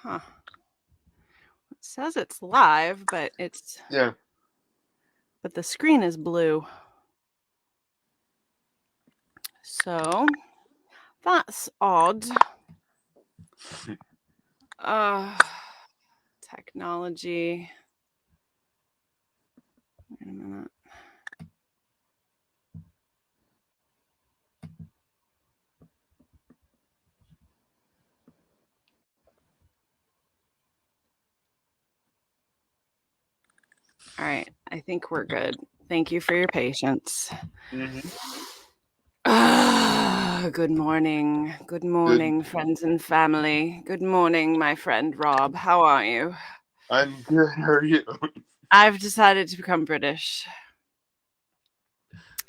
Huh. It says it's live, but Yeah. the screen is blue. So that's odd. Uh Technology. Wait a minute. All right. I think we're good. Thank you for your patience. Mm-hmm. Good morning. Good Good. morning, friends and family. Good morning, my friend Rob. How are you? I'm good. How are you? I've decided to become British.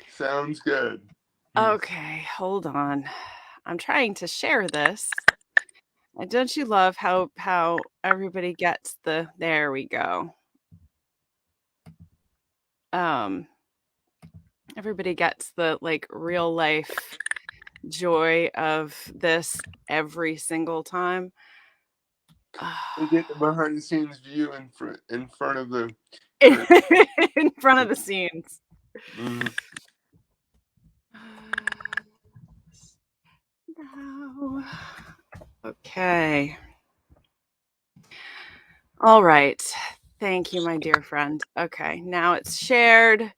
Sounds good. Okay, hold on. I'm trying to share this. And don't you love how everybody gets there we go. Um Everybody gets the like real life joy of this every single time. We get the behind the scenes view in front of the curtain. In front of the scenes. Mm-hmm. No. Okay. All right. Thank you, my dear friend. Okay, now it's shared.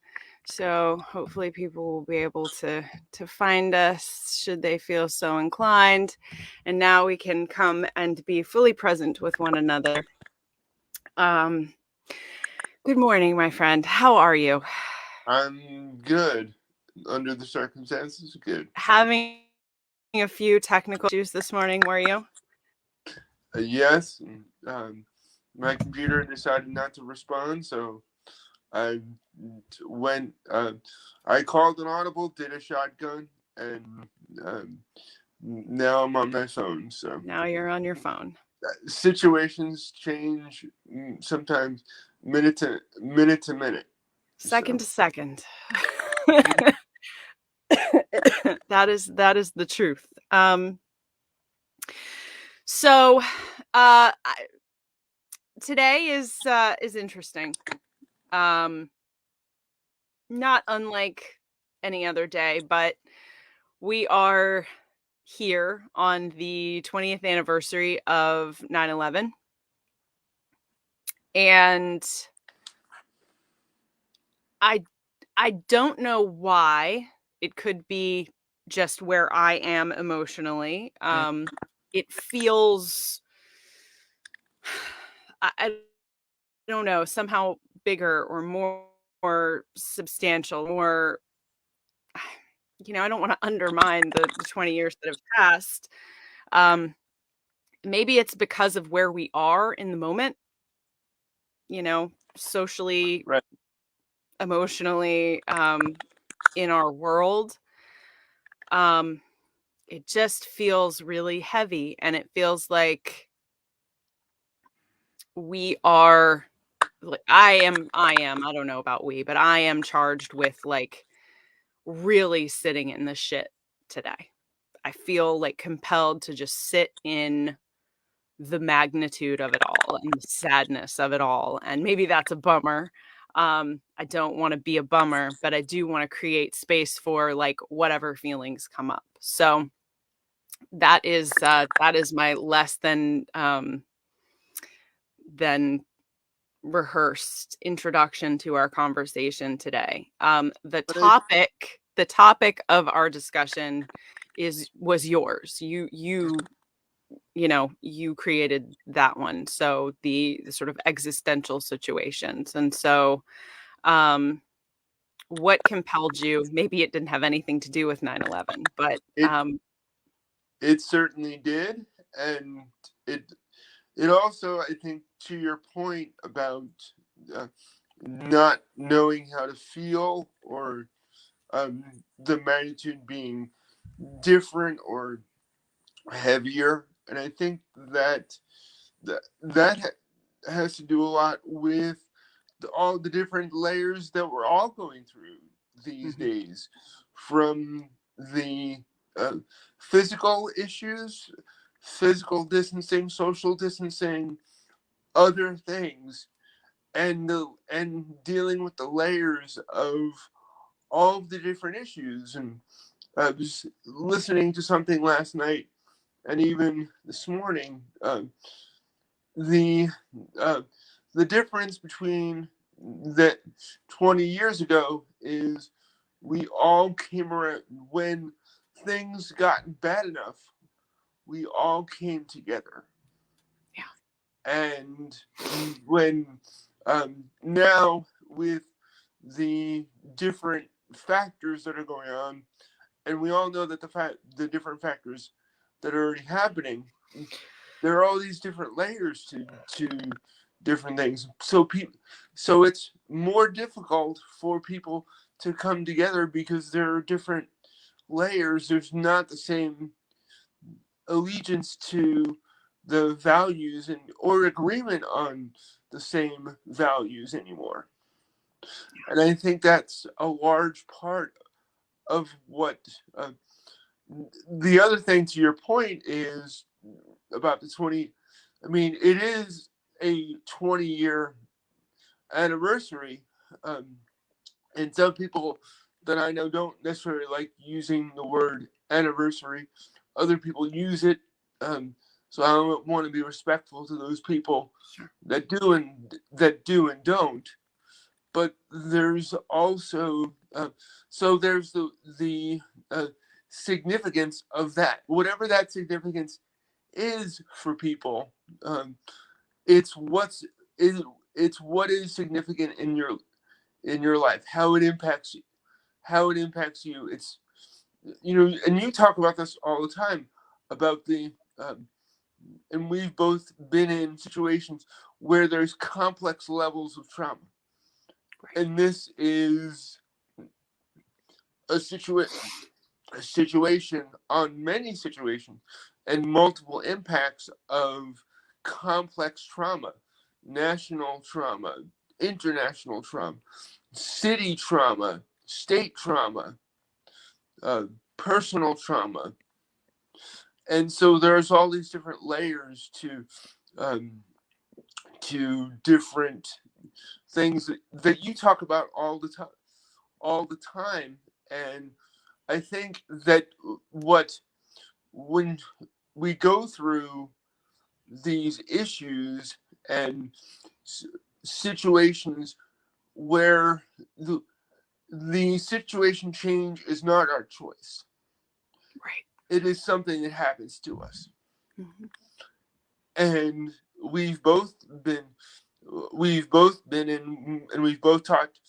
So hopefully people will be able to find us should they feel so inclined. And now we can come and be fully present with one another. Um, Good morning, my friend. How are you? I'm good. Under the circumstances, good. Having a few technical issues this morning, were you? Yes. My computer decided not to respond, so I went. I called an audible, did a shotgun, and um, now I'm on my phone. So Now you're on your phone. situations change sometimes minute to minute. Second So to second. that is the truth. So today is interesting. Um Not unlike any other day, but we are here on the 20th anniversary of 9/11, and I I don't know why. It could be just where I am emotionally. It feels I don't know, somehow bigger or more substantial, more I don't want to undermine the 20 years that have passed. Um, Maybe it's because of where we are in the moment, socially, right. emotionally, in our world. Um, it just feels really heavy, and it feels like we are like I don't know about we, but I am charged with like really sitting in the shit today. I feel like compelled to just sit in the magnitude of it all and the sadness of it all. And maybe that's a bummer. I don't want to be a bummer, but I do want to create space for like whatever feelings come up. So that is my less than rehearsed introduction to our conversation today. The topic of our discussion was yours. You created that one. So the sort of existential situations. And so what compelled you? Maybe it didn't have anything to do with 9/11, but It it certainly did, and it it also, I think, to your point about uh, not knowing how to feel, or the magnitude being different or heavier, and I think that has to do a lot with all the different layers that we're all going through these mhm, days, from the uh, physical issues physical distancing, social distancing, other things, and dealing with the layers of all of the different issues. And I was listening to something last night and even this morning. The uh, the difference between that 20 years ago is we all came around when things got bad enough. We all came together, Yeah. and when now with the different factors that are going on, and we all know that the different factors that are already happening, there are all these different layers to different things. So it's more difficult for people to come together because there are different layers. There's not the same allegiance to the values and or agreement on the same values anymore. And I think that's a large part of what the other thing to your point is about the 20. I mean, it is a 20-year anniversary. Um, and some people that I know don't necessarily like using the word anniversary. Other people use it. So I want to be respectful to those people Sure. that do and don't. But there's also so there's the significance of that. Whatever that significance is for people, it's what's is it's what is significant in your life, how it impacts you. It's and you talk about this all the time about the and we've both been in situations where there's complex levels of trauma, Right. and this is a situation on many situations and multiple impacts of complex trauma, national trauma, international trauma, city trauma, state trauma, uh, personal trauma. And so there's all these different layers um, to different things that you talk about all the time. And I think that what when we go through these issues and situations where the situation change is not our choice. Right. It is something that happens to us. Mm-hmm. And we've both been we've both been in and we've both talked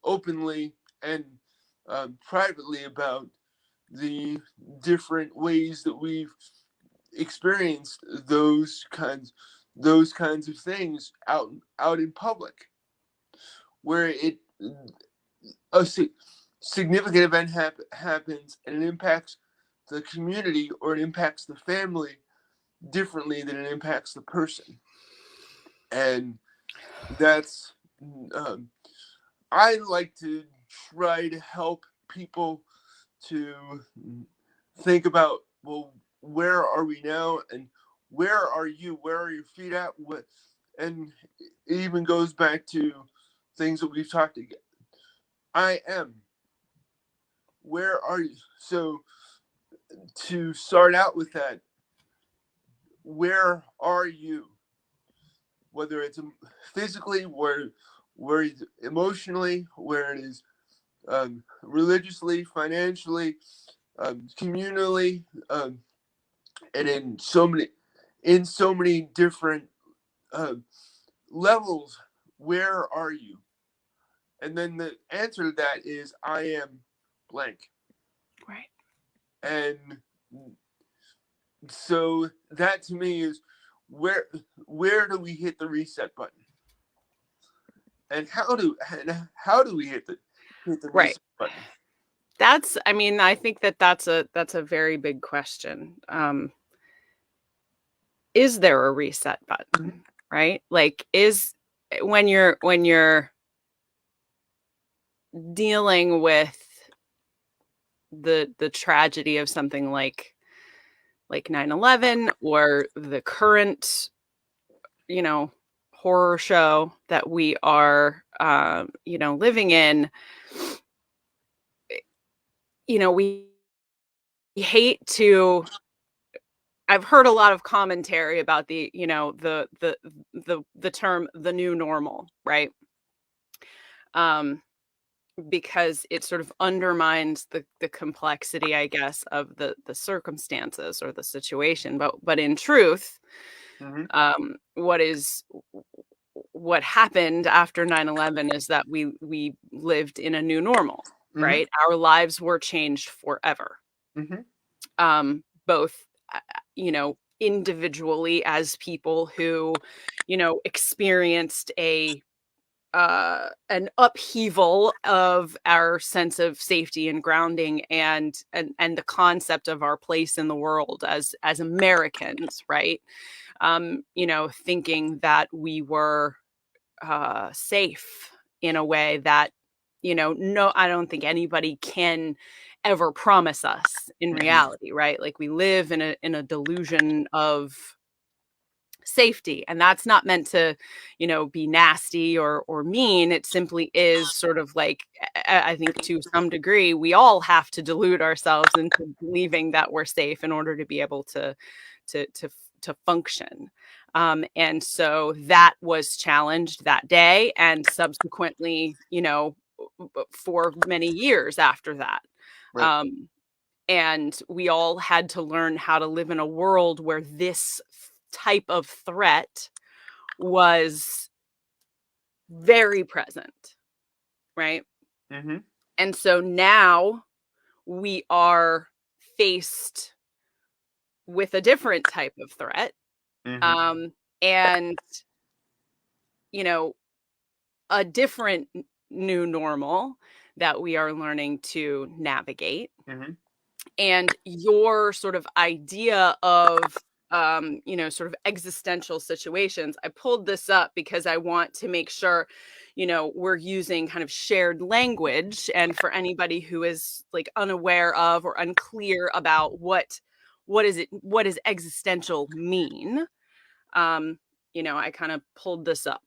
openly and privately about the different ways that we've experienced those kinds of things out in public where a significant event happens and it impacts the community or it impacts the family differently than it impacts the person. And that's um, I like to try to help people to think about, well, where are we now and where are you, where are your feet at, what, and it even goes back to things that we've talked about. I am, where are you? So to start out with that, where are you, whether it's physically, where it's emotionally, where it is religiously, financially, communally, and in so many different uh, levels. Where are you? And then the answer to that is I am blank. Right. And so that to me is where where do we hit the reset button? And how do we hit the Right. reset button? I mean, I think that's a very big question. Is there a reset button? Right? Like is when you're dealing with the tragedy of something like like 9/11 or the current, you know, horror show that we are, living in, we hate to. I've heard a lot of commentary about the term the new normal, right? Um, because it sort of undermines the complexity, I guess, of the circumstances or the situation. But in truth, Mhm. what is what happened after 9/11 is that we lived in a new normal, Mhm. right? Our lives were changed forever. Mhm. Both individually as people who, experienced an upheaval of our sense of safety and grounding and the concept of our place in the world as Americans, right? Thinking that we were safe in a way that, no, I don't think anybody can ever promise us in Mhm. reality, right? Like we live in a delusion of safety, and that's not meant to, be nasty or mean. It simply is sort of like, I think to some degree we all have to delude ourselves into believing that we're safe in order to be able to to to function. And so that was challenged that day and subsequently, for many years after that. Right. Um, and we all had to learn how to live in a world where this type of threat was very present, right? Mhm. And so now we are faced with a different type of threat. Mhm. Um, and, you know, a different new normal that we are learning to navigate. Mhm. And your sort of idea of sort of existential situations, I pulled this up because I want to make sure, we're using kind of shared language, and for anybody who is like unaware of or unclear about what does existential mean. I kind of pulled this up.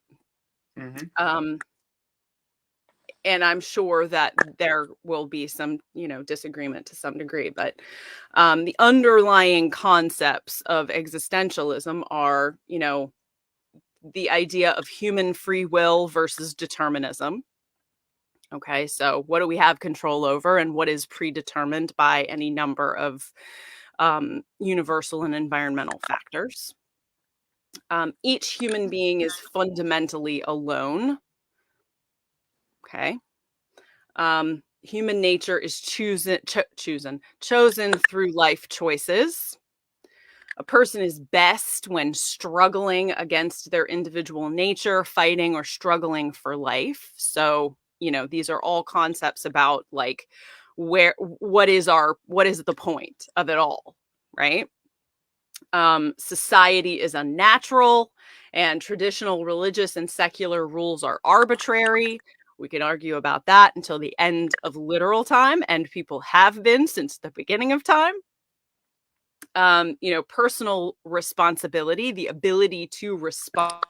Mhm. um and I'm sure that there will be some, disagreement to some degree, but the underlying concepts of existentialism are, the idea of human free will versus determinism. Okay, so what do we have control over, and what is predetermined by any number of universal and environmental factors? Each human being is fundamentally alone. Okay. Human nature is chosen through life choices. A person is best when struggling against their individual nature, fighting or struggling for life. So, these are all concepts about like what is the point of it all, right? Society is unnatural, and traditional religious and secular rules are arbitrary. We can argue about that until the end of literal time, and people have been since the beginning of time. Personal responsibility, the ability to respond,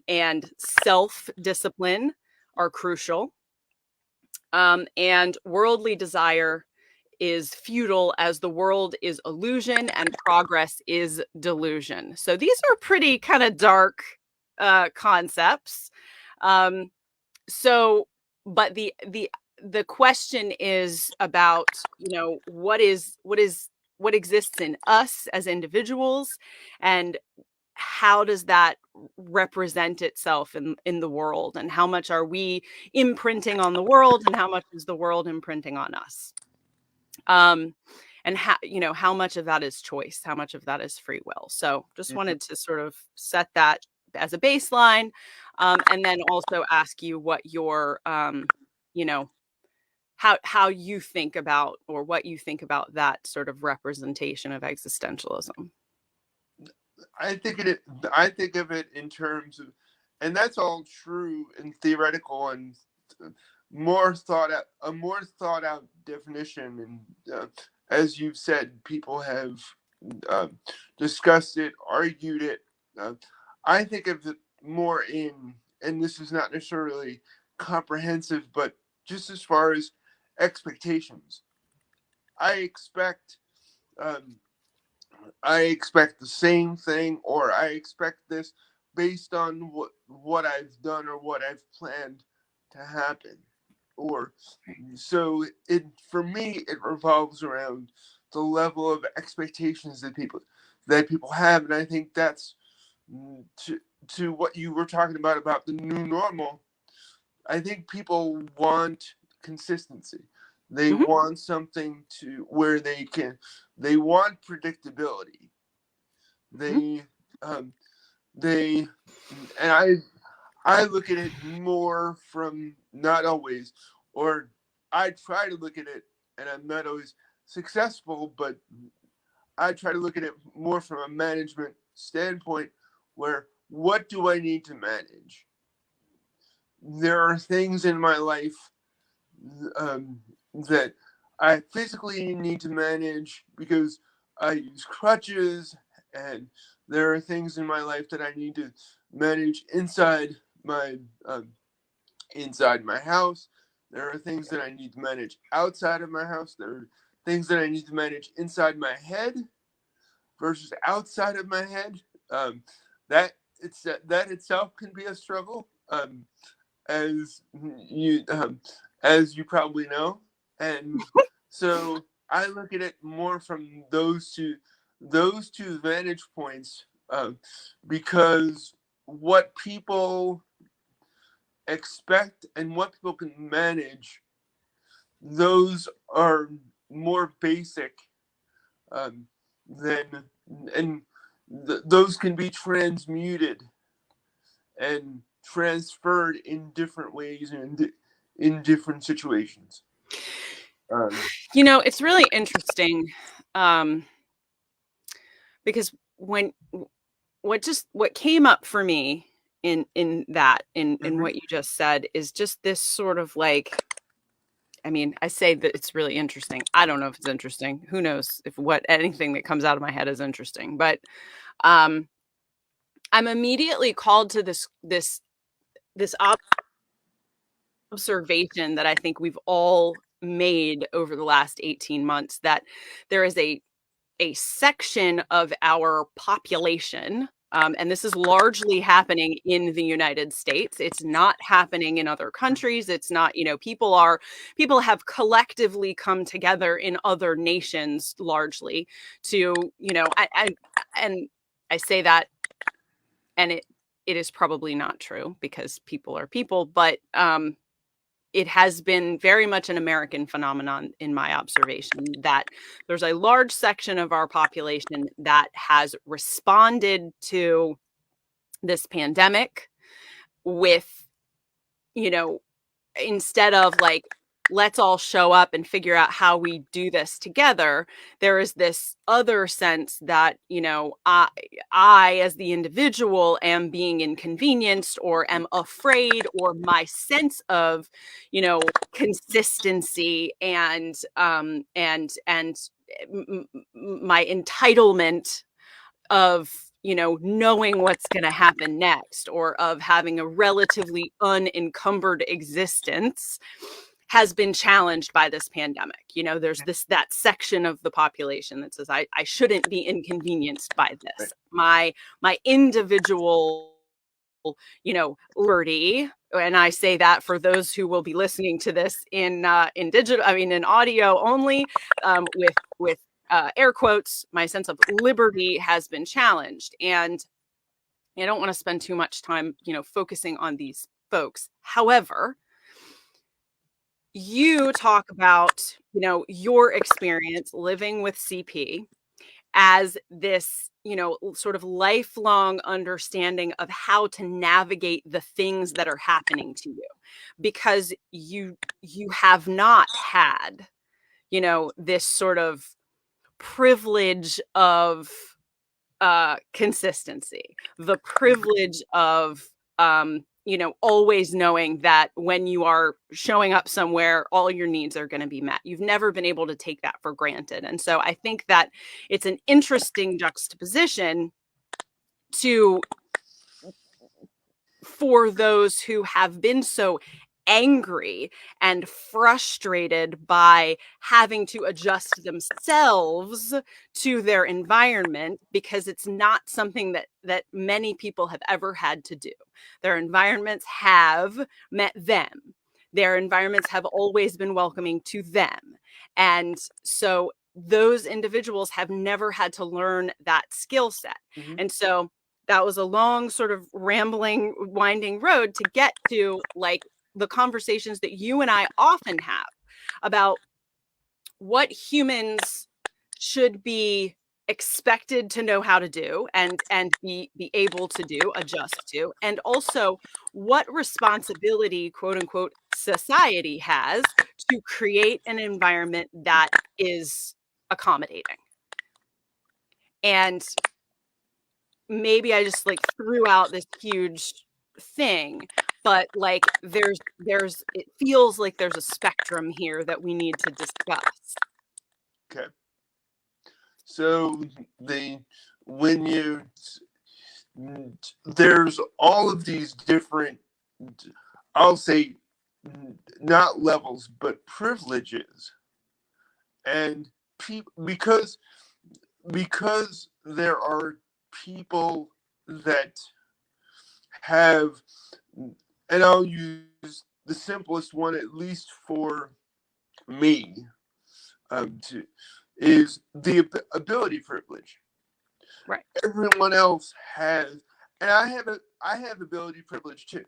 and self discipline are crucial. And worldly desire is futile, as the world is illusion and progress is delusion. So these are pretty kind of dark concepts. Um, so, but the question is about, what exists in us as individuals, and how does that represent itself in the world, and how much are we imprinting on the world, and how much is the world imprinting on us? um and how much of that is choice, how much of that is free will. So just Mhm. wanted to sort of set that as a baseline, and then also ask you what your you know how you think about, or what you think about that sort of representation of existentialism. I think it. I think of it in terms of, and that's all true and theoretical and more thought out, a more thought out definition and as you've said, people have um, discussed it, argued it. Uh, I think of it more in, and this is not necessarily comprehensive, but just as far as expectations. I expect um, I expect the same thing, or I expect this based on what I've done or what I've planned to happen. Or so it for me it revolves around the level of expectations that people have, and I think that's to what you were talking about the new normal. I think people want consistency. They Mhm, want something to where they want predictability. mhm. They um they and I look at it more from, not always, or I try to look at it, and I'm not always successful, but I try to look at it more from a management standpoint, where what do I need to manage? There are things in my life that I physically need to manage because I use crutches, and there are things in my life that I need to manage my um, inside my house. There are things that I need to manage outside of my house. There are things that I need to manage inside my head versus outside of my head. Um, that itself can be a struggle. As as you probably know, and so I look at it more from those two vantage points, because what people expect and what people can manage, those are more basic, um, than and those can be transmuted and transferred in different ways and in different situations. Um, It's really interesting, um, because when what came up for me in mhm. what you just said is just this sort of like, I mean, I say that it's really interesting. I don't know if it's interesting. Who knows if what anything that comes out of my head is interesting, but um I'm immediately called to this observation that I think we've all made over the last 18 months, that there is a section of our population, and this is largely happening in the United States. It's not happening in other countries. It's not, people have collectively come together in other nations largely to, and I say that, and it is probably not true because people are people, but it has been very much an American phenomenon in my observation that there's a large section of our population that has responded to this pandemic with, you know, instead of like, let's all show up and figure out how we do this together, there is this other sense that, I as the individual am being inconvenienced or am afraid, or my sense of, consistency and my entitlement of, knowing what's going to happen next, or of having a relatively unencumbered existence, has been challenged by this pandemic. There's that section of the population that says I shouldn't be inconvenienced by Right. this. My individual, liberty, and I say that for those who will be listening to this in digital, I mean in audio only, with air quotes, my sense of liberty has been challenged. And I don't want to spend too much time, focusing on these folks. However, you talk about, your experience living with CP as this, sort of lifelong understanding of how to navigate the things that are happening to you, because you have not had, this sort of privilege of consistency, the privilege of always knowing that when you are showing up somewhere, all your needs are going to be met. You've never been able to take that for granted. And so I think that it's an interesting juxtaposition to for those who have been so angry and frustrated by having to adjust themselves to their environment, because it's not something that many people have ever had to do. Their environments have met them. Their environments have always been welcoming to them. And so those individuals have never had to learn that skill set. Mhm. And so that was a long sort of rambling, winding road to get to like the conversations that you and I often have about what humans should be expected to know how to do and be able to do, adjust to, and also what responsibility, quote unquote, society has to create an environment that is accommodating. And maybe I just like threw out this huge thing, but like there's it feels like there's a spectrum here that we need to discuss. Okay. So the when you there's all of these different, I'll say, not levels but privileges, and because there are people that have, and I'll use the simplest one, at least for me, to, is the ability privilege. Right. Everyone else has, and I have ability privilege too,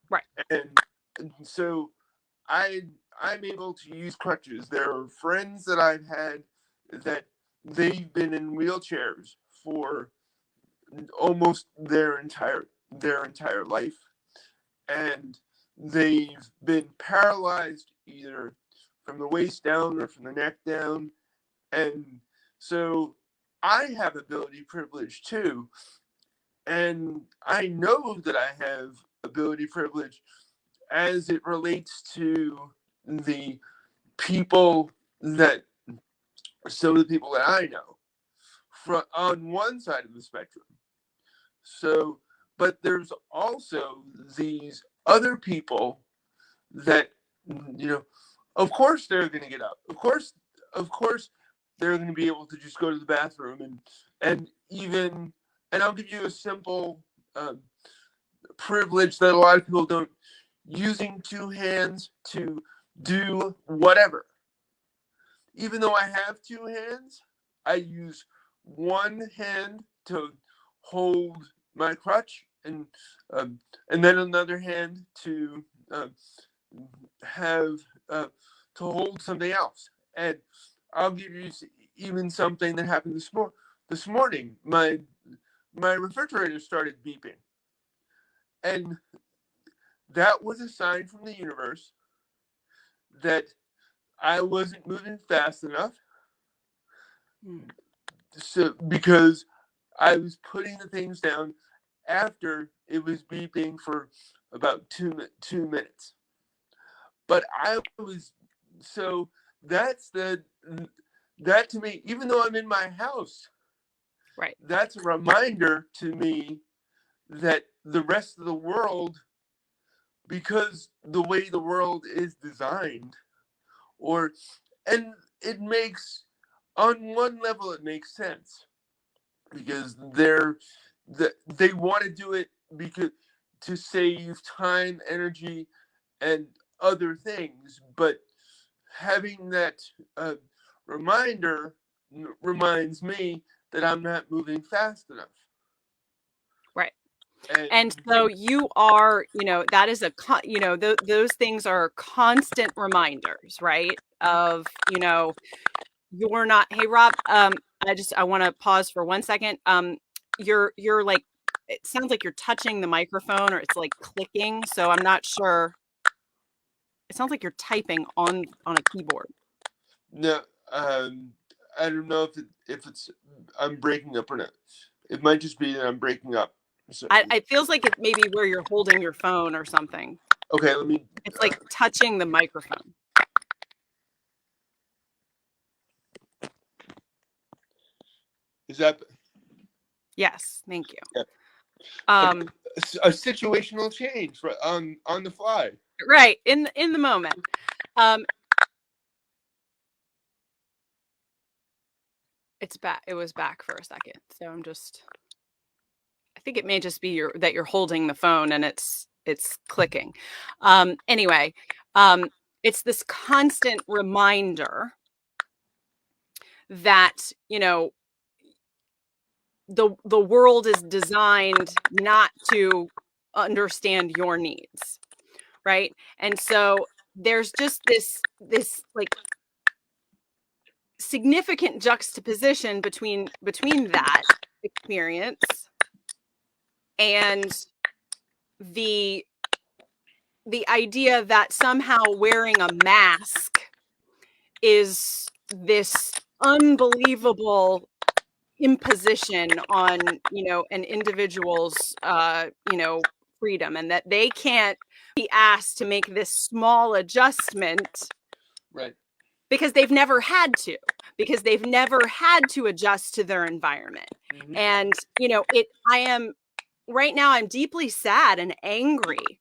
Right. and so I I'm able to use crutches. There are friends that I've had that they've been in wheelchairs for almost their entire life, and they've been paralyzed either from the waist down or from the neck down, and so I have ability privilege too, and I know that I have ability privilege as it relates to the people that some of the people that I know from on one side of the spectrum. So, but there's also these other people that, you know, of course they're going to get up. Of course, they're going to be able to just go to the bathroom and even, and I'll give you a simple privilege that a lot of people don't, using two hands to do whatever. Even though I have two hands, I use one hand to hold my crutch, and then another hand to uh, have to hold something else. And I'll give you even something that happened this morning. My refrigerator started beeping, and that was a sign from the universe that I wasn't moving fast enough. Mm. So because I was putting the things down after it was beeping for about 2 minutes. But I was, so that's the that to me, even though I'm in my house, Right. that's a reminder to me that the rest of the world, because the way the world is designed, or and it makes, on one level it makes sense, because they want to do it because to save time, energy, and other things. But having that uh, reminder reminds me that I'm not moving fast enough. Right. And And so you are, that is those things are constant reminders, right? Of, you're not, hey Rob, I want to pause for 1 second. You're like, it sounds like you're touching the microphone or it's like clicking. So I'm not sure. It sounds like you're typing on a keyboard. no, I don't know if it's I'm breaking up or not. It might just be that I'm breaking up. So, It feels like it maybe where you're holding your phone or something. okay, let me. It's like touching the microphone. Is that Yes, thank you. yeah, a, Um, a situational change on the fly? right, in the moment. Um, it's back. It was back for a second, so I think it may just be that you're holding the phone and it's clicking. Anyway, it's this constant reminder that, the world is designed not to understand your needs, right? And so there's just this like significant juxtaposition between that experience and the the idea that somehow wearing a mask is this unbelievable imposition on, an individual's, freedom, and that they can't be asked to make this small adjustment Right. because they've never had to, because they've never had to adjust to their environment. Mm-hmm. And, I am right now, I'm deeply sad and angry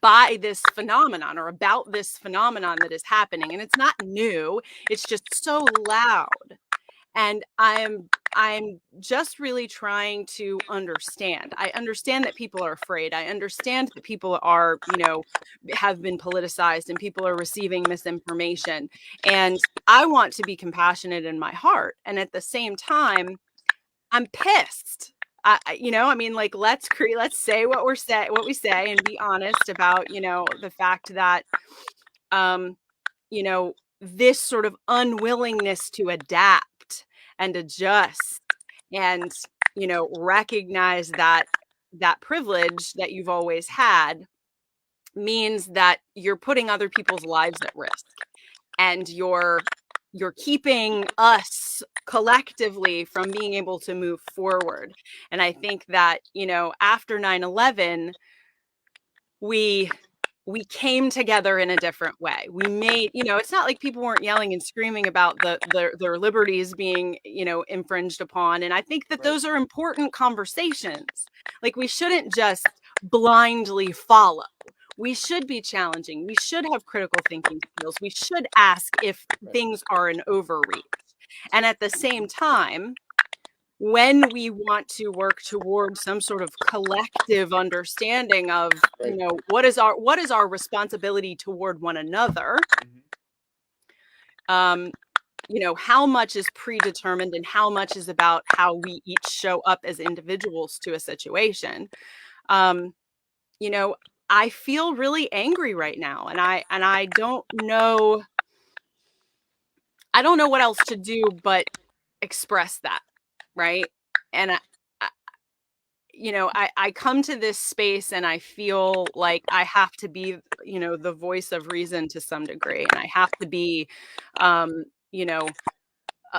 by this phenomenon, or about this phenomenon that is happening. And it's not new, it's just so loud. And I'm just really trying to understand. I understand that people are afraid. I understand that people are, have been politicized and people are receiving misinformation. And I want to be compassionate in my heart. And at the same time, I'm pissed. Like, let's say what we say, and be honest about, the fact that, um, this sort of unwillingness to adapt and adjust and, recognize that privilege that you've always had means that you're putting other people's lives at risk, and you're keeping us collectively from being able to move forward. And I think that, after 9/11, we came together in a different way. We made, it's not like people weren't yelling and screaming about their liberties being, infringed upon. And I think that Right. those are important conversations. Like, we shouldn't just blindly follow. We should be challenging. We should have critical thinking skills. We should ask if things are an overreach. And at the same time, when we want to work toward some sort of collective understanding of, Right. What is our responsibility toward one another, Mm-hmm. how much is predetermined and how much is about how we each show up as individuals to a situation. um, I feel really angry right now, and I don't know what else to do but express that, right? And I come to this space and I feel like I have to be, the voice of reason to some degree, and I have to be, you know,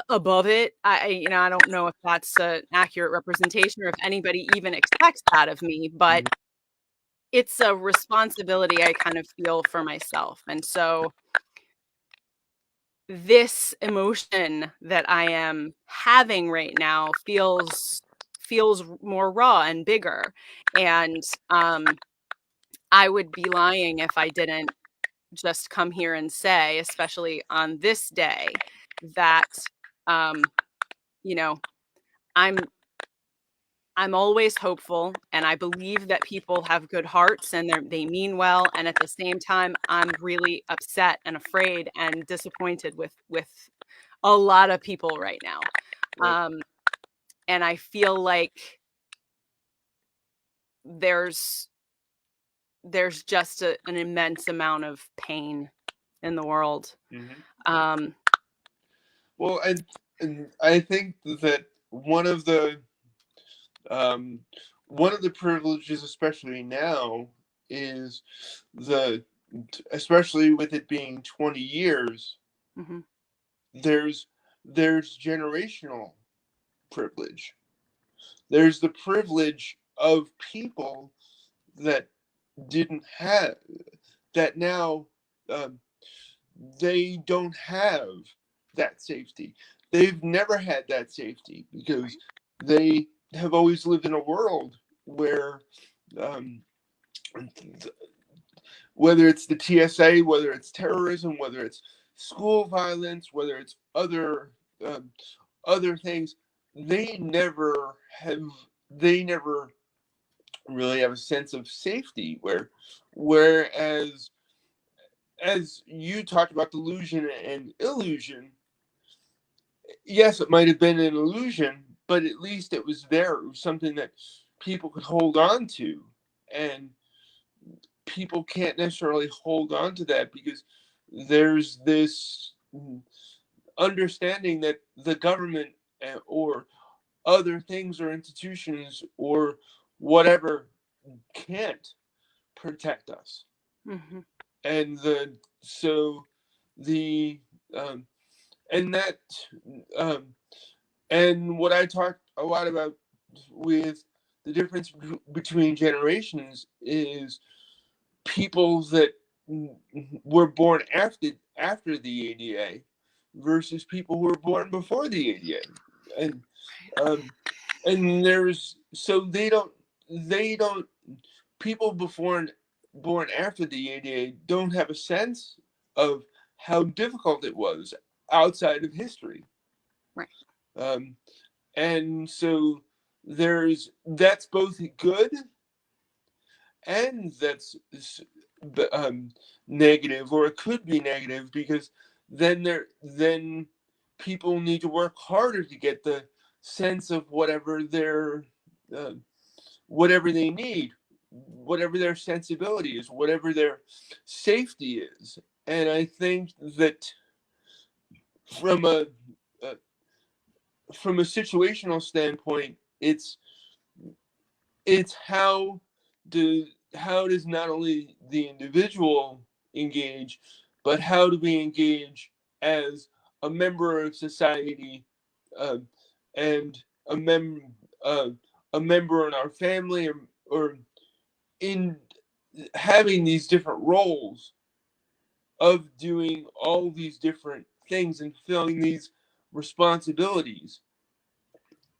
above it. I don't know if that's an accurate representation or if anybody even expects that of me, but Mm-hmm. it's a responsibility I kind of feel for myself. And so this emotion that I am having right now feels more raw and bigger. And I would be lying if I didn't just come here and say, especially on this day, that um, you know, I'm I'm always hopeful, and I believe that people have good hearts and they mean well. And at the same time, I'm really upset and afraid and disappointed with a lot of people right now. Right. And I feel like there's just an immense amount of pain in the world. Mm-hmm. Um, Well, and I think that um, one of the privileges, especially now, is the especially with it being 20 years, mhm, there's generational privilege. There's the privilege of people that didn't have that now, um, they don't have that safety. They've never had that safety because Right. they have always lived in a world where, um, whether it's the TSA, whether it's terrorism, whether it's school violence, whether it's um, other things, they never have. They never really have a sense of safety. Whereas as you talked about delusion and illusion, yes, it might have been an illusion, but at least it was there. It was something that people could hold on to, and people can't necessarily hold on to that because there's this understanding that the government, or other things or institutions or whatever can't protect us. Hmm. And the um, and that um, and what I talked a lot about with the difference between generations is people that were born after the ADA versus people who were born before the ADA, and um, there's so they don't people before born after the ADA don't have a sense of how difficult it was outside of history, Right. um, and so there's that's both good and that's um, negative, or it could be negative because then people need to work harder to get the sense of uh, whatever they need, whatever their sensibility is, whatever their safety is. And I think that from uh, from a situational standpoint, it's how does not only the individual engage, but how do we engage as a member of society, uh, and a uh, a member in our family, or in having these different roles of doing all these different things and filling these responsibilities.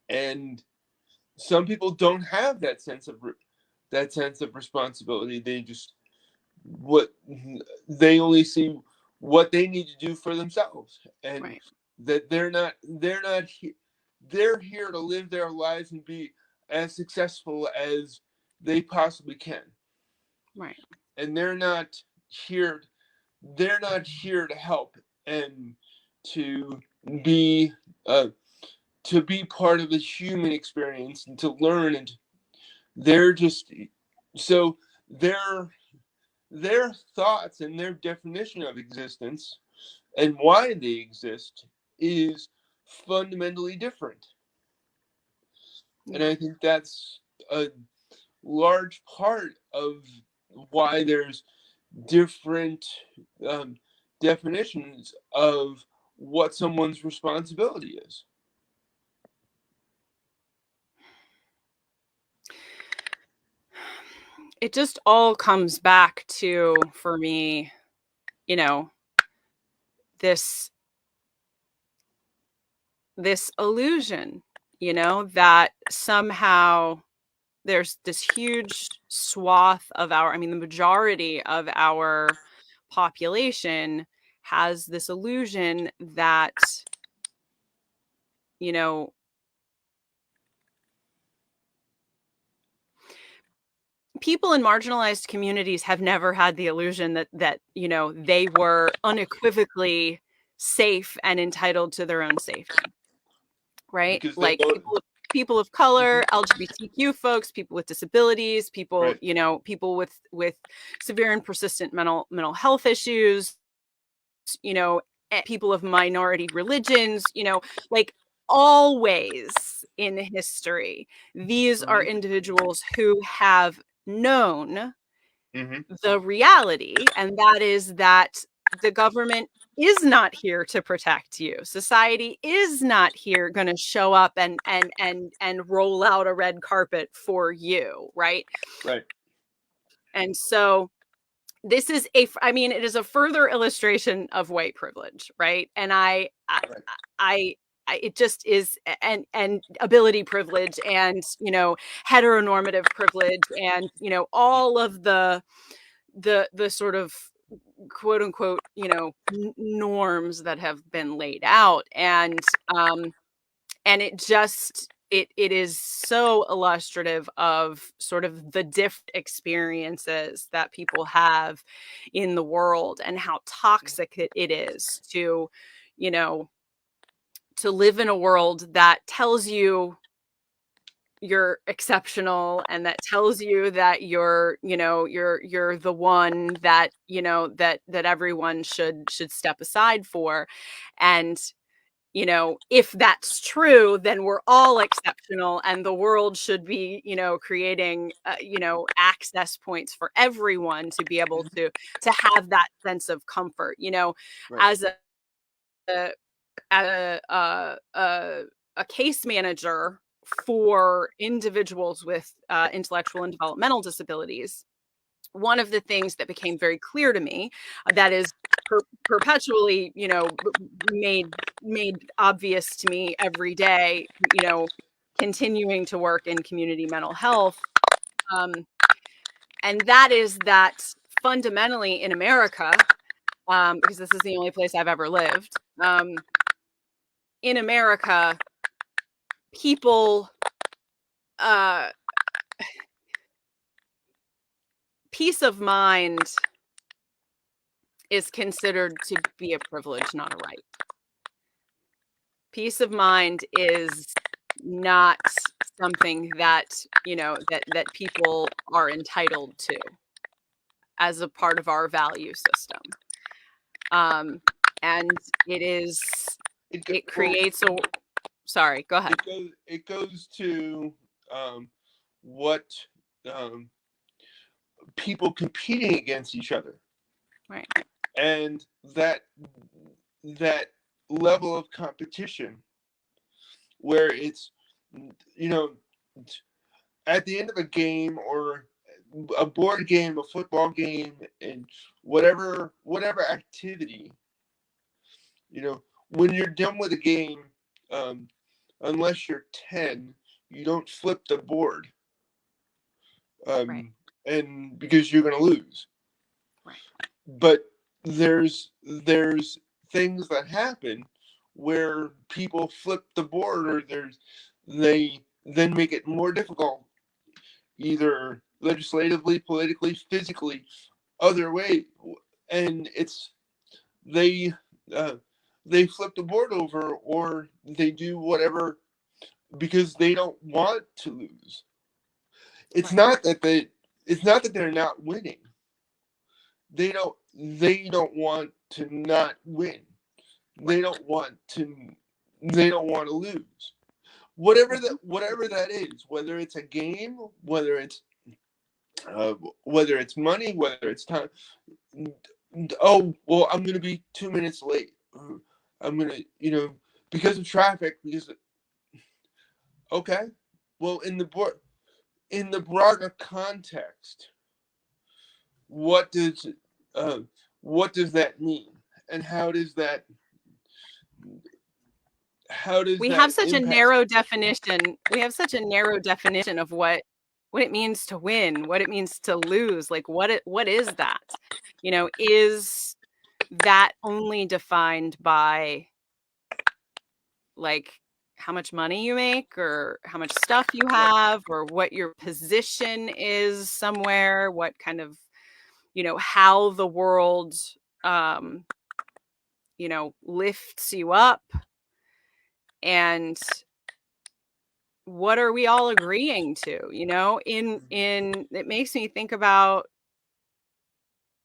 And some people don't have that sense of responsibility. They just what they only see what they need to do for themselves, and Right. that they're here to live their lives and be as successful as they possibly can, Right. and here they're not here to help and to be uh, to be part of the human experience and to learn, and they're just so their their thoughts and their definition of existence and why they exist is fundamentally different. And Yeah. I think that's a large part of why there's different um, definitions of what someone's responsibility is. It just all comes back to, for me, you know, this this illusion, that somehow there's this huge swath of I mean, the majority of our population has this illusion that, you know, people in marginalized communities have never had the illusion that they were unequivocally safe and entitled to their own safety, right? Because they Like don't. people of Mhm. color, LGBTQ folks, people with disabilities, people, Right. people with severe and persistent mental health issues, you know, people of minority religions, like always in history, these are Mhm. individuals who have known Mhm. the reality, and that is that the government is not here to protect you. Society is not here going to show up and roll out a red carpet for you, right? Right. And so this is I mean, it is a further illustration of white privilege, right? And Right. it just is, and ability privilege, and heteronormative privilege, and all of the sort of quote unquote norms that have been laid out, and it just it is so illustrative of sort of the different experiences that people have in the world, and how toxic it is to you know to live in a world that tells you you're exceptional, and that tells you that you're the one that that everyone should step aside for. And if that's true, then we're all exceptional, and the world should be creating access points for everyone to be able Mhm. to have that sense of comfort, Right. as a a case manager for individuals with intellectual and developmental disabilities. One of the things that became very clear to me, that is perpetually, made obvious to me every day, continuing to work in community mental health, um, and that is that fundamentally in America, because this is the only place I've ever lived, in America, people, uh, peace of mind is considered to be a privilege, not a right. Peace of mind is not something that, that people are entitled to as a part of our value system. Um, and it Well, creates a, sorry, go ahead. it goes to what um, people competing against each other, Right, and that level of competition where it's you know at the end of a game, or a board game, a football game, and whatever activity, when you're done with a game, um, unless you're 10, you don't flip the board, right, um, and because you're going to lose. right, But there's things that happen where people flip the board, or they then make it more difficult, either legislatively, politically, physically, other way, and it's they uh, they flip the board over, or they do whatever because they don't want to lose. It's right, not that they're not winning. They don't want to not win. They right, don't want to they don't want to lose. Whatever mhm, that is, whether it's a game, uh, whether it's money, whether it's time. Oh, well, I'm gonna be 2 minutes late. I'm gonna, because of traffic. Because okay, well, in the broader context, what does uh, what does that mean, and how does we that have such a impact? narrow definition. We have such a narrow definition of what it means to win, what it means to lose. Like what is that? Is that only defined by like how much money you make, or how much stuff you Right. have, or what your position is somewhere, what kind of, how the world um, lifts you up, and what are we all agreeing to, in it makes me think about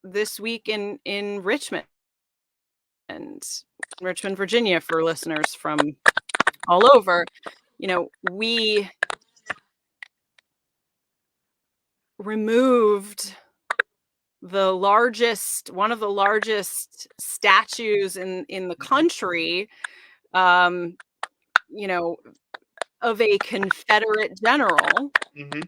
this week in and Richmond, Virginia, for listeners from all over. We removed one of the largest statues in the Mhm. country, um, you know, of a Confederate general, Mhm.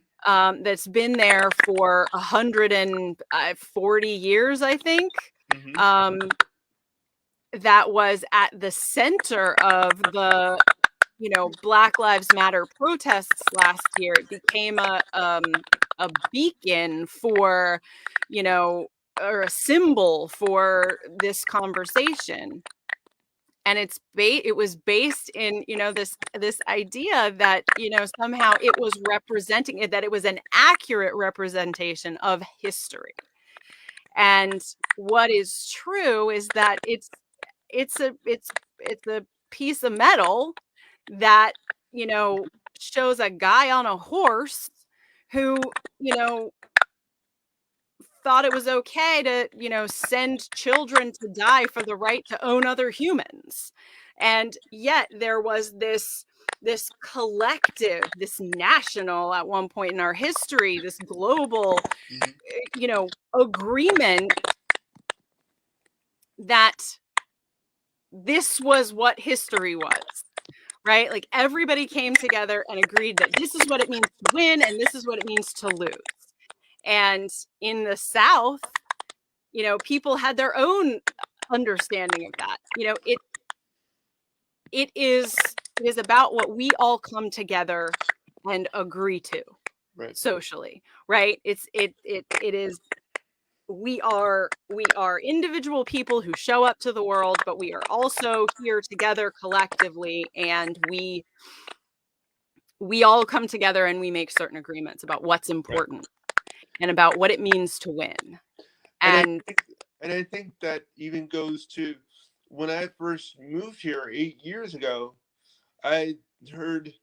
that's been there for 140 years, I think. Mhm. Um, that was at the center of the Black Lives Matter protests last year. It became a beacon for, or a symbol for this conversation. And it was based in, this idea that, somehow it was representing it, that it was an accurate representation of history. And what is true is that it's a it's a piece of metal that, you know, shows a guy on a horse who, thought it was okay to, send children to die for the right to own other humans. And yet there was this collective, this national, at one point in our history, this global, Mhm. agreement that this was what history was. Right? Like everybody came together and agreed that this is what it means to win and this is what it means to lose. And in the South, people had their own understanding of that. It is about what we all come together and agree to Right. socially, right? It is we are individual people who show up to the world, but we are also here together collectively, and we all come together and we make certain agreements about what's Right. important and about what it means to win. And I And think, and I think that even goes to when I first moved here 8 years ago. I heard.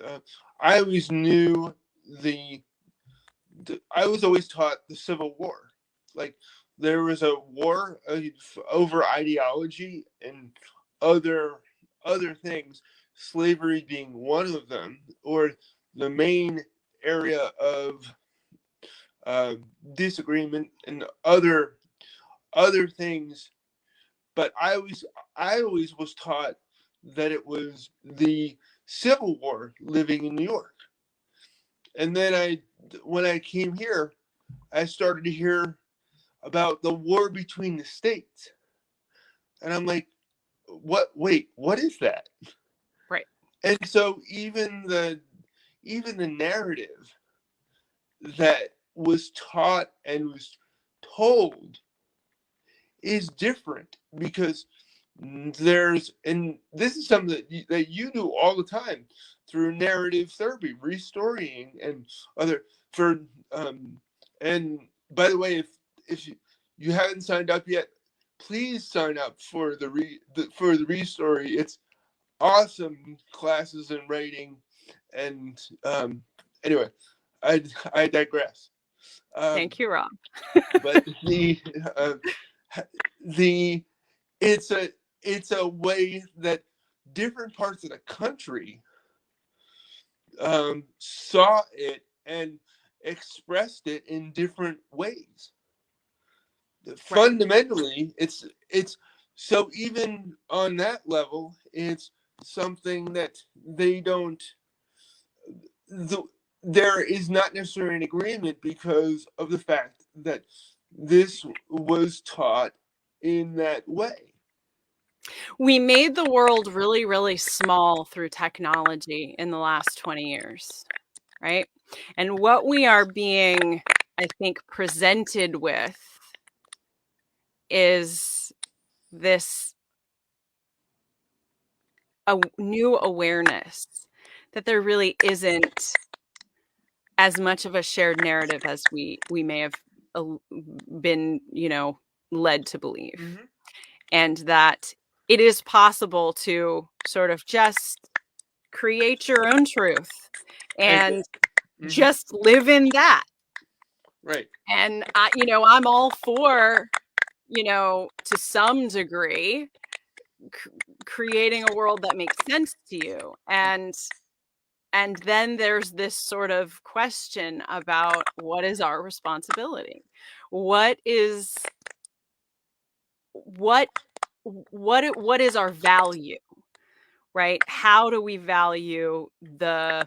Uh, I always knew the, I was always taught the Civil War. Like there was a war over ideology and other other things, slavery being one of them, or the main area of uh, disagreement and other things. But I always was taught that it was the Civil War living in New York. And then when I came here, I started to hear about the war between the states. And I'm like, what? Wait, what is that? right. And so even the narrative that was taught and was told is different because and this is something that you do all the time through narrative therapy, restoring, and other for um and by the way, if you haven't signed up yet, please sign up for for the restory. It's awesome classes in writing. And anyway, I digress. um Thank you, Rob. but uh, the it's a way that different parts of the country saw it and expressed it in different ways. Right. Fundamentally, it's so even on that level, it's something that they don't. The, there is not necessarily an agreement because of the fact that this was taught in that way. We made the world really, really small through technology in the last 20 years, right? And what we are being, I think, presented with is this a new awareness that there really isn't as much of a shared narrative as we may have uh, been, led to believe. Mm-hmm. And that it is possible to sort of just create your own truth And and mm-hmm. just live in that. Right. And I'm all for, to some degree, creating a world that makes sense to you. And then there's this sort of question about what is our responsibility? What is what what is our value, right? How do we value the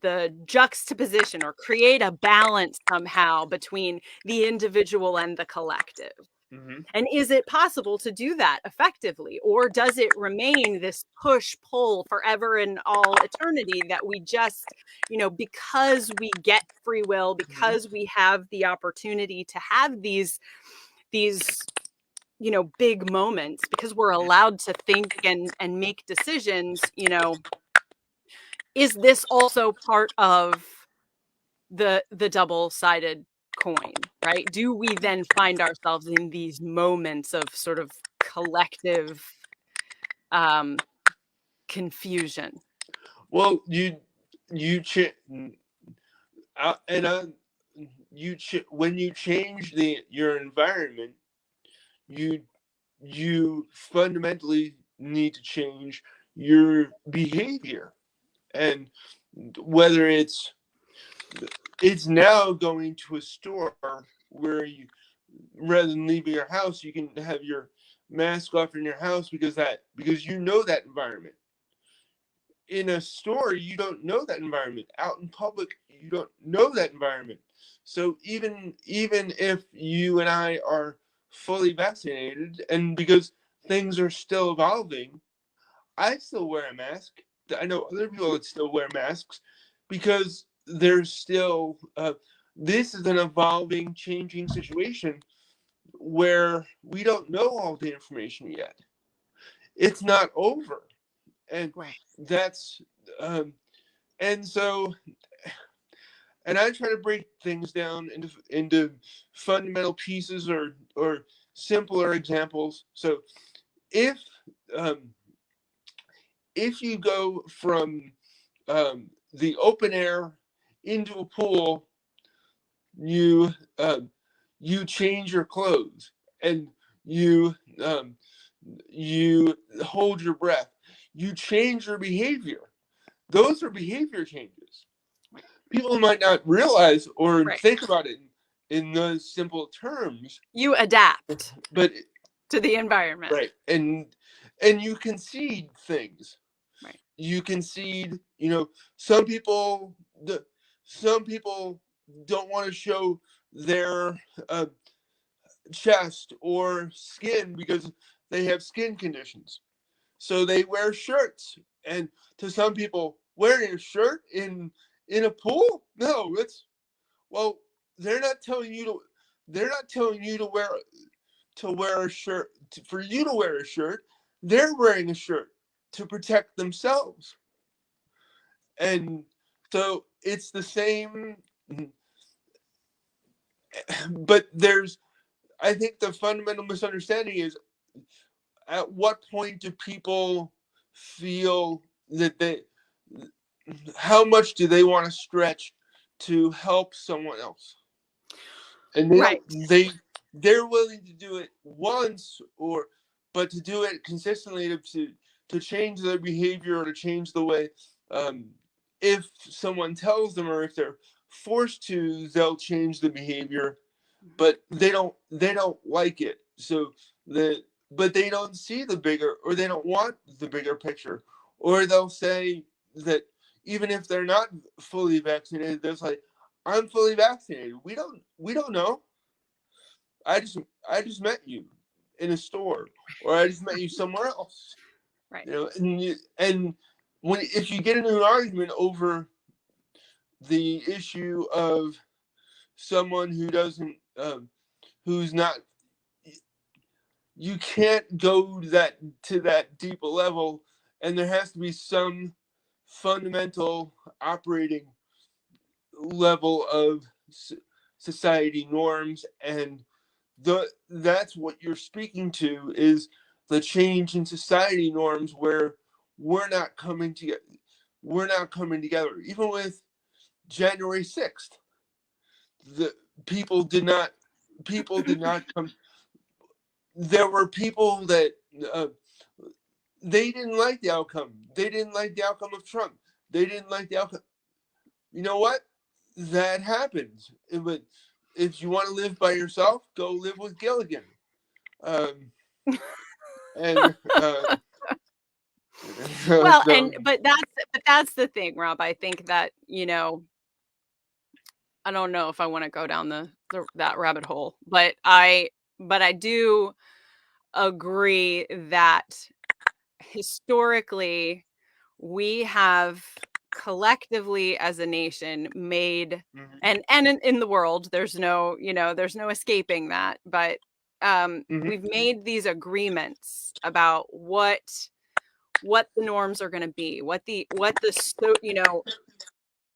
the juxtaposition or create a balance somehow between the individual and the collective? Hmm. And is it possible to do that effectively? Or does it remain this push pull forever and all eternity that we just, because we get free will, Hmm. because we have the opportunity to have these big moments, because we're allowed to think and make decisions, is this also part of the double-sided coin, right? Do we then find ourselves in these moments of sort of collective um confusion? Well, you ch- and when you change your environment, you you fundamentally need to change your behavior. And whether it's now going to a store where you, rather than leaving your house, you can have your mask off in your house because you know that environment. In a store, you don't know that environment. Out in public, you don't know that environment. So even if you and I are fully vaccinated, and because things are still evolving, I still wear a mask. I know other people that still wear masks because there's still this is an evolving, changing situation where we don't know all the information yet. It's not over, and Right. that's um, and so and I try to break things down into fundamental pieces or simpler examples. So if um, if you go from the open air into a pool, you um, you change your clothes and you um, you hold your breath. You change your behavior. Those are behavior changes. Right. People might not realize or Right. think about it in those simple terms, You adapt but to the environment. right, and you concede things. Right. You concede. Some people the some people don't want to show their uh, chest or skin because they have skin conditions, so they wear shirts. And to some people, wearing a shirt in a pool, no, it's well, they're not telling you to. They're not telling you to wear a shirt for you to wear a shirt. They're wearing a shirt to protect themselves, and so it's the same. But I think the fundamental misunderstanding is, at what point do people feel that how much do they want to stretch to help someone else? And they don't Right. they're willing to do it once, but to do it consistently, to change their behavior or to change the way, um, if someone tells them, or if they're forced to, they'll change the behavior, Mhm. but they don't like it. So the but they don't see the bigger, or they don't want the bigger picture, or they'll say that even if they're not fully vaccinated, they're like, I'm fully vaccinated. We don't know. I just I just met you in a store, or I just met you somewhere else. Right. And when if you get into an argument over the issue of someone who doesn't who's not, you can't go that deep a level, and there has to be some fundamental operating level of society norms, and that's what you're speaking to, is the change in society norms, where we're not coming together. We're not coming together. Even with January 6th, the people did not come. There were people that uh, they didn't like the outcome. They didn't like the outcome of Trump. They didn't like the outcome. You know what? that happens. But if you want to live by yourself, go live with Gilligan. Um, and Well, so, and but that's the thing, Rob. I think that, I don't know if I want to go down that rabbit hole, but I do agree that historically we have collectively as a nation made, mhm, and in the world there's no escaping that, but mhm, we've made these agreements about what the norms are going to be, what the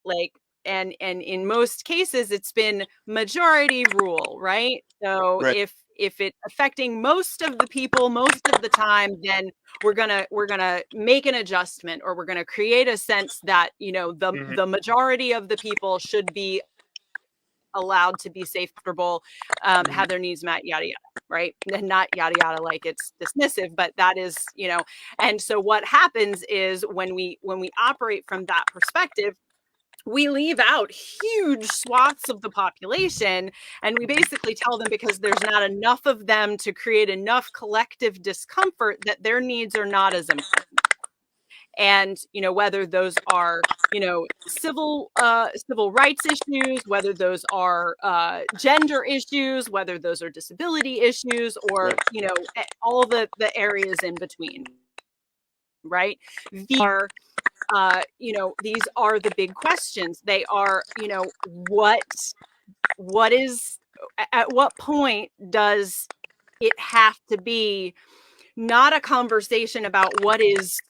like, and in most cases it's been majority rule, right? So right. if it's affecting most of the people most of the time, then we're gonna make an adjustment, or we're gonna create a sense that the Mhm, the majority of the people should be allowed to be safe, comfortable, mhm, have their needs met, yada yada, right? And not yada yada like it's dismissive, but that is, and so what happens is when we operate from that perspective, we leave out huge swaths of the population, and we basically tell them, because there's not enough of them to create enough collective discomfort, that their needs are not as important. And whether those are civil rights issues, whether those are gender issues, whether those are disability issues, or right. all the areas in between, right? These are these are the big questions. They are, what is, at what point does it have to be not a conversation about what is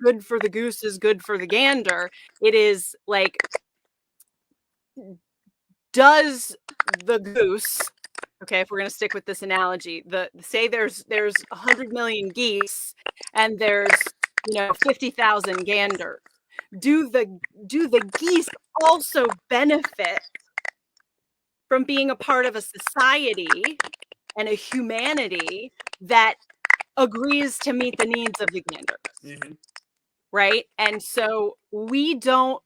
good for the goose is good for the gander. It is like, does the goose, okay, if we're going to stick with this analogy, say there's 100 million geese, and there's 50,000 gander. Do the geese also benefit from being a part of a society and a humanity that agrees to meet the needs of the ganders, Mhm, right? And so we don't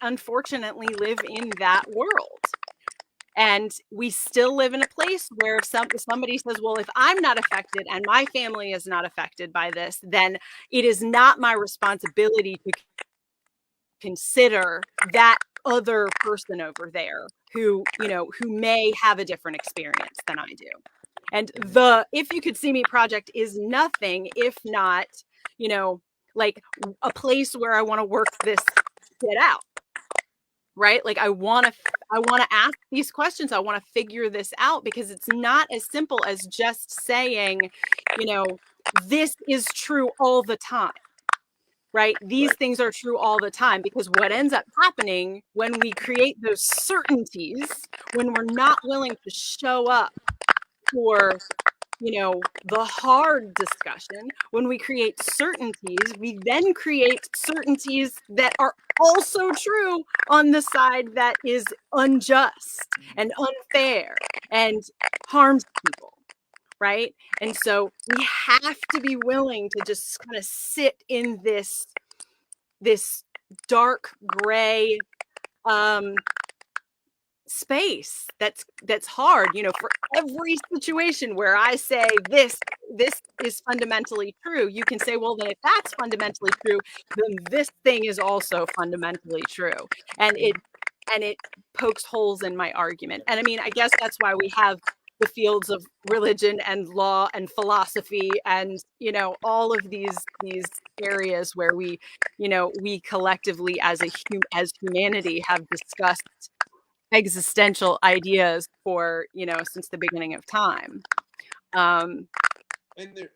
unfortunately live in that world. And we still live in a place where if somebody says, well, if I'm not affected and my family is not affected by this, then it is not my responsibility to consider that other person over there who may have a different experience than I do. And mhm, the If You Could See Me project is nothing if not, you know, like a place where I want to work this shit out, right? Like I want to ask these questions. I want to figure this out, because it's not as simple as just saying, this is true all the time, right? These right. things are true all the time, because what ends up happening when we create those certainties, when we're not willing to show up for, the hard discussion, when we create certainties, we then create certainties that are also true on the side that is unjust and unfair and harms people, right? And so we have to be willing to just kind of sit in this dark gray um space that's hard, for every situation where I say this is fundamentally true. You can say, well, then if that's fundamentally true, then this thing is also fundamentally true. And it Mhm, and it pokes holes in my argument. And I mean, I guess that's why we have the fields of religion and law and philosophy, and all of these areas where we collectively as humanity have discussed existential ideas for since the beginning of time. um and there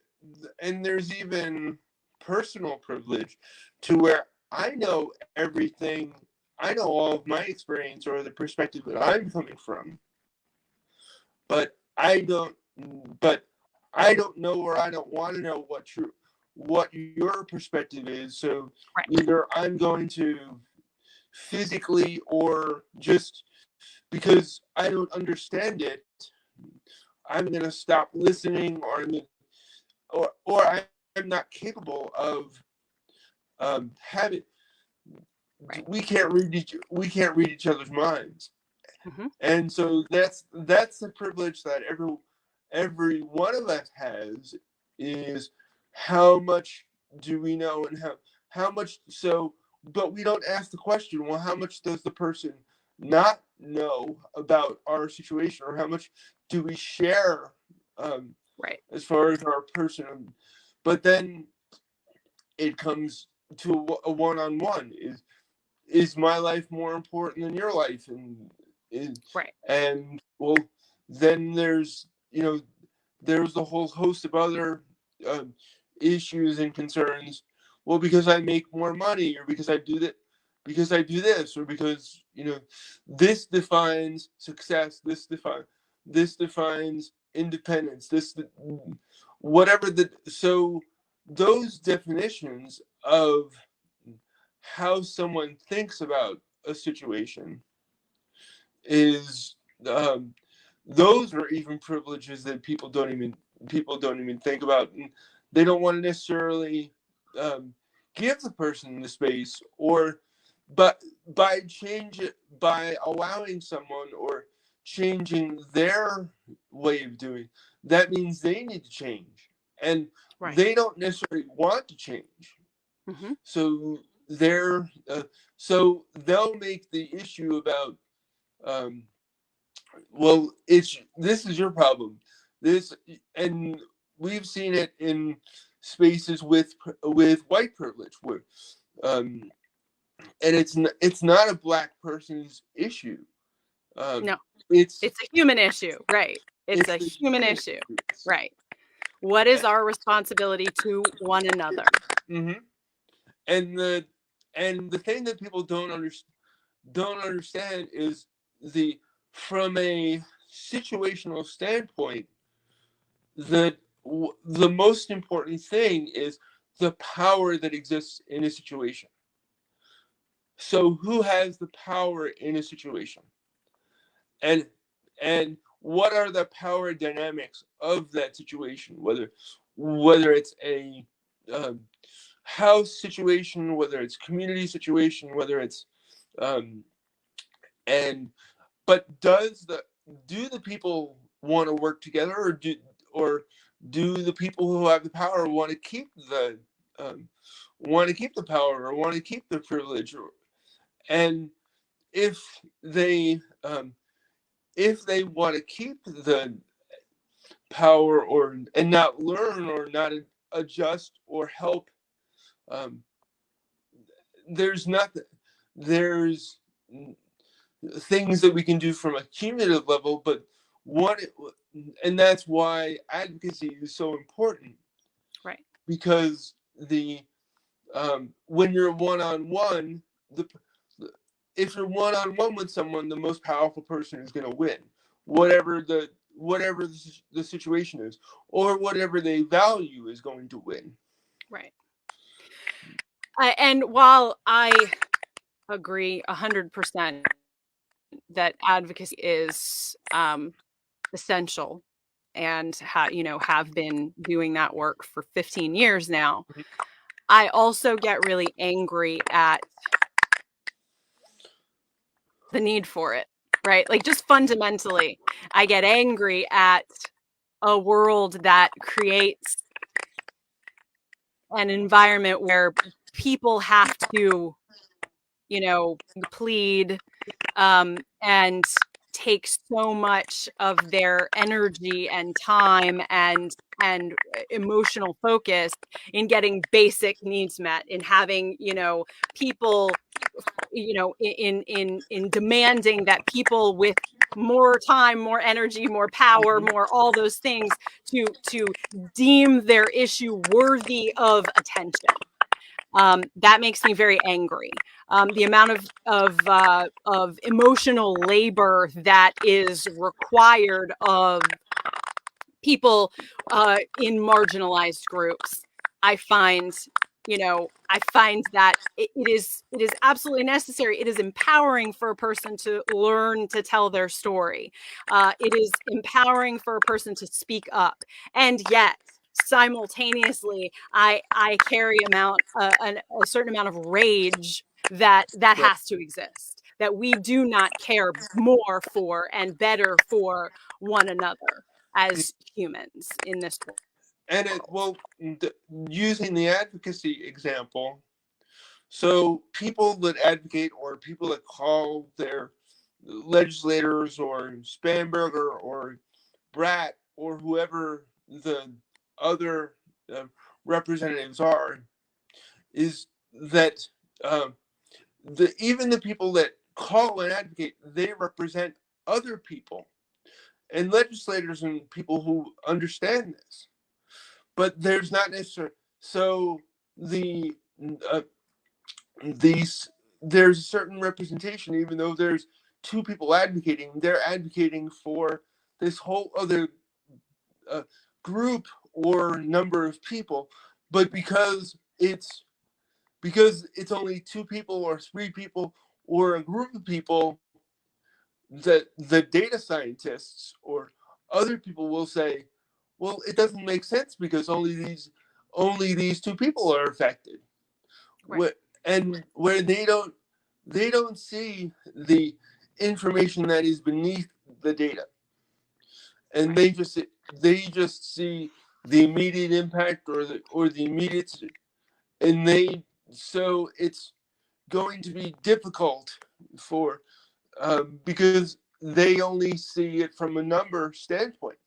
and there's even personal privilege to where I know everything. I know all of my experience or the perspective that I'm coming from, but but I don't know, or I don't want to know what your perspective is. So right. either I'm going to physically, or just because I don't understand it, I'm going to stop listening, or I'm not capable of having Right. we can't read each other's minds. Mhm. And so that's the privilege that every one of us has, is how much do we know, and how much, so, but we don't ask the question, well, how much does the person not know about our situation, or how much do we share, um, Right. as far as our person. But then it comes to a one-on-one, is my life more important than your life? And Right. and well, then there's a whole host of other, um, issues and concerns. Well, because I make more money, or because I do this, or because this defines success, this defines independence, whatever the so those definitions of how someone thinks about a situation is, um, those are even privileges that people don't even think about, and they don't want to necessarily, um, give the person the space, or but by allowing someone, or changing their way of doing, that means they need to change, and Right. they don't necessarily want to change. Mhm. So they're so they'll make the issue about, um, well, it's this is your problem, this, and we've seen it in spaces with white privilege, where, um, and it's not a black person's issue, No. it's It's a human issue, right. It's it's a the human human issue, issues. right. What is our responsibility to one another? Mm-hmm. and the and the thing that people don't understand is, the from a situational standpoint, that the most important thing is the power that exists in a situation. So who has the power in a situation, and what are the power dynamics of that situation, whether it's a, um, house situation, whether it's community situation, whether it's, um, and but do the people want to work together, or do the people who have the power um, want to keep the power, or want to keep the privilege, and if they want to keep the power, or and not learn, or not adjust, or help, um, there's not there's things that we can do from a cumulative level, but what and that's why advocacy is so important, Right. because when you're one on one, the if you're one on one with someone, the most powerful person is going to win, whatever the situation is, or whatever they value is going to win. Right. And while I agree 100% that advocacy is essential, and have been doing that work for 15 years now, I also get really angry at the need for it, right? Like, just fundamentally, I get angry at a world that creates an environment where people have to, plead, and take so much of their energy and time and emotional focus in getting basic needs met, in having, people, in demanding that people with more time, more energy, more power, Mhm. more all those things, to deem their issue worthy of attention. That makes me very angry. The amount of emotional labor that is required of people in marginalized groups, I find, I find that it is absolutely necessary. It is empowering for a person to learn to tell their story. It is empowering for a person to speak up, and yet simultaneously, I carry a certain amount of rage that Right. has to exist, that we do not care more for and better for one another as humans in this And world. using the advocacy example, so people that advocate or people that call their legislators or Spanberger or Brat or whoever the other uh, representatives are, is that um, even the people that call and advocate, they represent other people and legislators and people who understand this. But there's not necessarily so the uh, these there's a certain representation, even though there's two people advocating, they're advocating for this whole other uh, group or number of people, but because it's only two people or three people or a group of people, that the data scientists or other people will say, well, it doesn't make sense because only these two people are affected. Right, And where they don't see the information that is beneath the data, and right, they just see the immediate impact or the immediate, and they so it's going to be difficult for because they only see it from a number standpoint,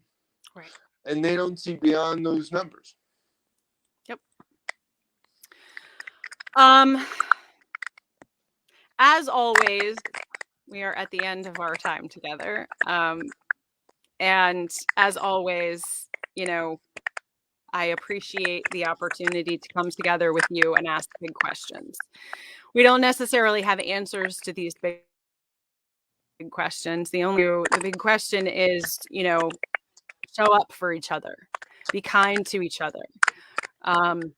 right. and they don't see beyond those numbers. Yep. Um, as always, we are at the end of our time together. And as always, you know, I appreciate the opportunity to come together with you and ask big questions. We don't necessarily have answers to these big questions. The big question is, show up for each other, be kind to each other. Um,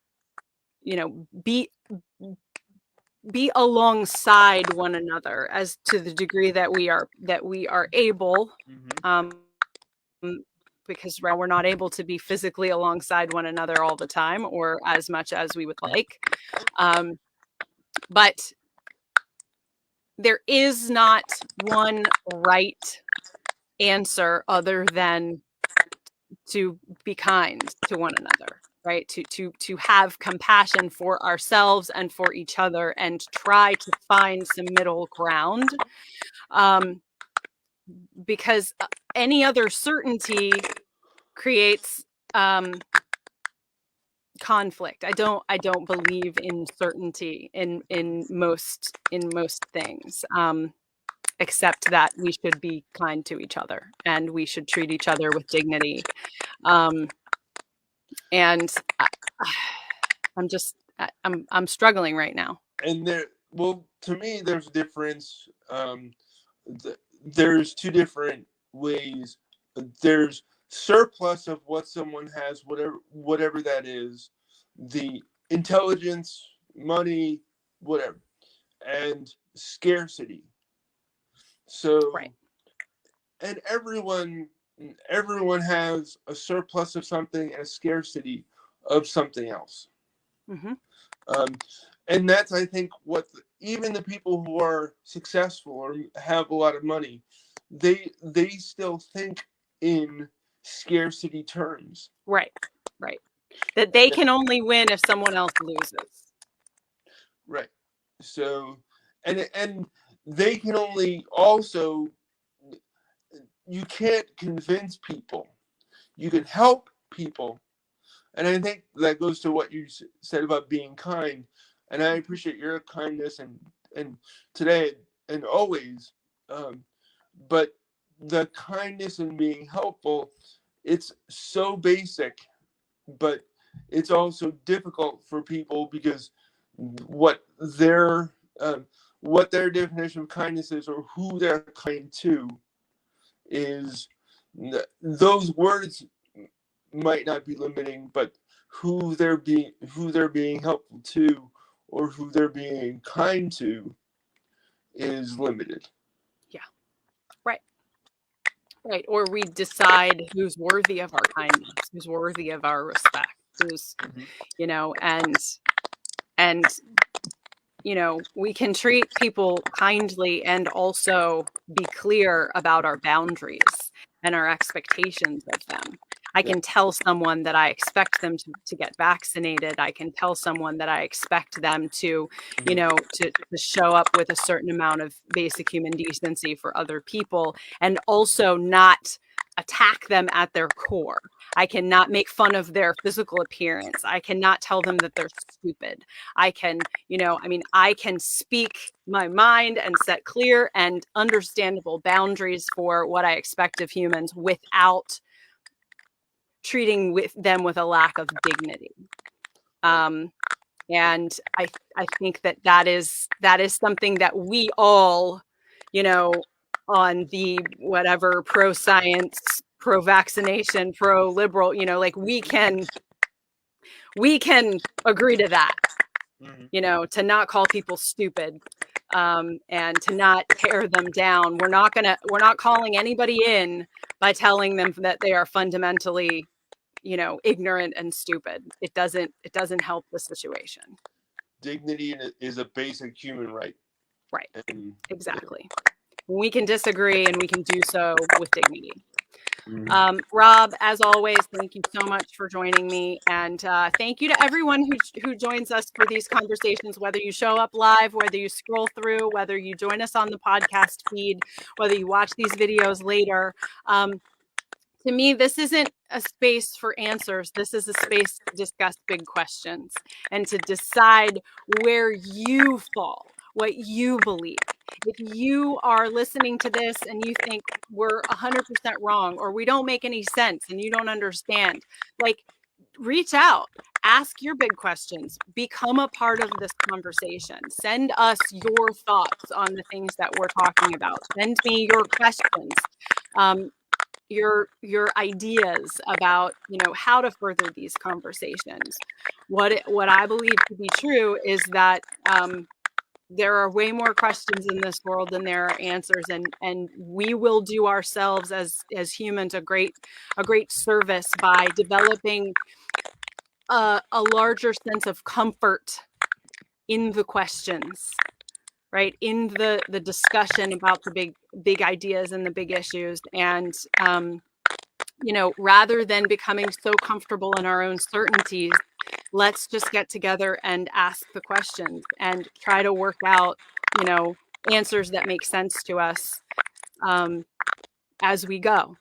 be alongside one another as to the degree that we are able, Mm-hmm. um, because we're not able to be physically alongside one another all the time or as much as we would like. Um, but there is not one right answer other than to be kind to one another, right? To have compassion for ourselves and for each other and try to find some middle ground, um, because any other certainty creates conflict. I don't believe in certainty in most things, except that we should be kind to each other and we should treat each other with dignity. Um, and I, I'm struggling right now. And to me, there's a difference. There's two different ways. There's surplus of what someone has, whatever that is, the intelligence, money, whatever, and scarcity. Right. So, and everyone has a surplus of something and a scarcity of something else. Hmm. Um, and that's, I think, even the people who are successful or have a lot of money, they still think in scarcity terms. Right. Right. That they can only win if someone else loses. Right. So, and they can only also, you can't convince people. You can help people. And I think that goes to what you said about being kind. And I Mhm. appreciate your kindness and today and always. Um, but the kindness and being helpful, it's so basic, but it's also difficult for people because what their what their definition of kindness is or who they're kind to is, those words might not be limiting, but who they're being helpful to or who they're being kind to is limited. Yeah. Right. Right. Or we decide who's worthy of our kindness, who's worthy of our respect, who's, Mhm. you know, and we can treat people kindly and also be clear about our boundaries and our expectations of them. I Yeah. can tell someone that I expect them to get vaccinated. I can tell someone that I expect them to, Mhm. to show up with a certain amount of basic human decency for other people, and also not attack them at their core. I cannot make fun of their physical appearance. I cannot tell them that they're stupid. I can, I can speak my mind and set clear and understandable boundaries for what I expect of humans without treating them with a lack of dignity. Right. Um, and I think that is something that we all, you know, on the whatever pro science, pro vaccination, pro liberal, like we can agree to that, Mhm. to not call people stupid, and to not tear them down. We're not calling anybody in by telling them that they are fundamentally, ignorant and stupid. It doesn't help the situation. Dignity is a basic human right. Right. And yeah. Exactly. We can disagree and we can do so with dignity. Mhm. Rob, as always, thank you so much for joining me. And thank you to everyone who joins us for these conversations, whether you show up live, whether you scroll through, whether you join us on the podcast feed, whether you watch these videos later. To me, this isn't a space for answers. This is a space to discuss big questions and to decide where you fall, what you believe. If you are listening to this and you think we're 100% wrong or we don't make any sense and you don't understand, like, reach out, ask your big questions, become a part of this conversation. Send us your thoughts on the things that we're talking about. Send me your questions. Um, your ideas about how to further these conversations. What I believe to be true is that there are way more questions in this world than there are answers, and we will do ourselves as humans a great service by developing a larger sense of comfort in the questions, right, in the discussion about the big ideas and the big issues. And rather than becoming so comfortable in our own certainties, let's just get together and ask the questions and try to work out, answers that make sense to us, um, as we go.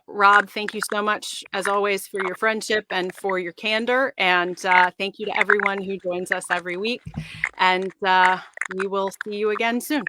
Rob, thank you so much, as always, for your friendship and for your candor. And thank you to everyone who joins us every week. And we will see you again soon.